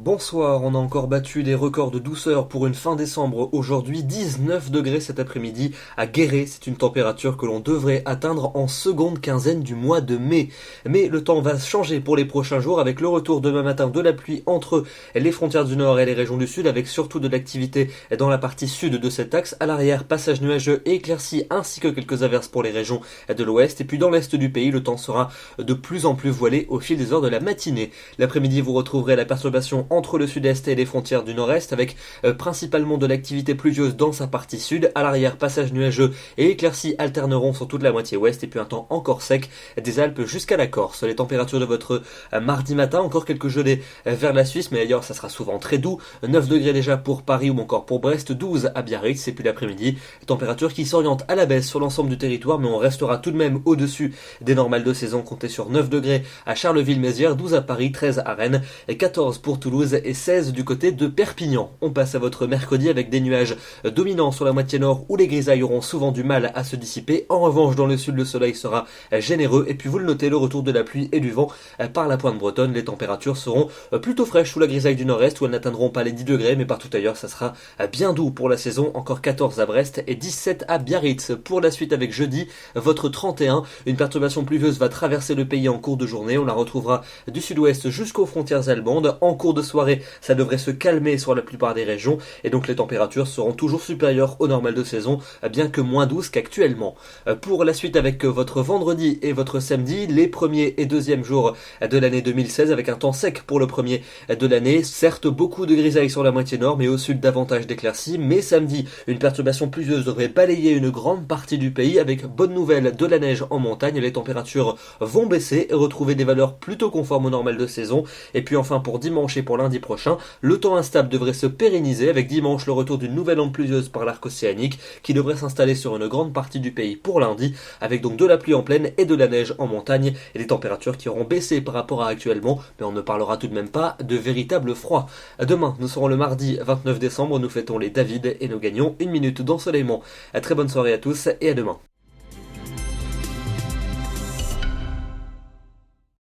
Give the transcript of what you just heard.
Bonsoir, on a encore battu des records de douceur pour une fin décembre. Aujourd'hui, 19 degrés cet après-midi à Guéret. C'est une température que l'on devrait atteindre en seconde quinzaine du mois de mai. Mais le temps va changer pour les prochains jours avec le retour demain matin de la pluie entre les frontières du nord et les régions du sud, avec surtout de l'activité dans la partie sud de cet axe. À l'arrière, passage nuageux et éclairci ainsi que quelques averses pour les régions de l'ouest. Et puis dans l'est du pays, le temps sera de plus en plus voilé au fil des heures de la matinée. L'après-midi, vous retrouverez la perturbation entre le sud-est et les frontières du nord-est, avec principalement de l'activité pluvieuse dans sa partie sud. À l'arrière, passage nuageux et éclaircies alterneront sur toute la moitié ouest, et puis un temps encore sec des Alpes jusqu'à la Corse. Les températures de votre mardi matin, encore quelques gelées vers la Suisse, mais ailleurs ça sera souvent très doux. 9 degrés déjà pour Paris ou encore pour Brest, 12 à Biarritz, et puis l'après-midi, température qui s'oriente à la baisse sur l'ensemble du territoire, mais on restera tout de même au-dessus des normales de saison. Comptez sur 9 degrés à Charleville-Mézières, 12 à Paris, 13 à Rennes, et 14 pour Toulouse et 16 du côté de Perpignan. On passe à votre mercredi avec des nuages dominants sur la moitié nord où les grisailles auront souvent du mal à se dissiper. En revanche, dans le sud, le soleil sera généreux, et puis vous le notez, le retour de la pluie et du vent par la pointe bretonne. Les températures seront plutôt fraîches sous la grisaille du nord-est où elles n'atteindront pas les 10 degrés, mais partout ailleurs ça sera bien doux pour la saison. Encore 14 à Brest et 17 à Biarritz. Pour la suite avec jeudi, votre 31, une perturbation pluvieuse va traverser le pays en cours de journée. On la retrouvera du sud-ouest jusqu'aux frontières allemandes. En cours de soirée, ça devrait se calmer sur la plupart des régions, et donc les températures seront toujours supérieures au normal de saison, bien que moins douces qu'actuellement. Pour la suite avec votre vendredi et votre samedi, les premiers et deuxièmes jours de l'année 2016, avec un temps sec pour le premier de l'année. Certes, beaucoup de grisailles sur la moitié nord, mais au sud davantage d'éclaircies. Mais samedi, une perturbation pluvieuse devrait balayer une grande partie du pays, avec bonne nouvelle de la neige en montagne. Les températures vont baisser et retrouver des valeurs plutôt conformes au normal de saison. Et puis enfin pour dimanche et pour lundi prochain, le temps instable devrait se pérenniser, avec dimanche le retour d'une nouvelle onde pluvieuse par l'arc océanique qui devrait s'installer sur une grande partie du pays pour lundi, avec donc de la pluie en plaine et de la neige en montagne, et des températures qui auront baissé par rapport à actuellement, mais on ne parlera tout de même pas de véritable froid. Demain, nous serons le mardi 29 décembre, nous fêtons les David et nous gagnons une minute d'ensoleillement. Très bonne soirée à tous et à demain.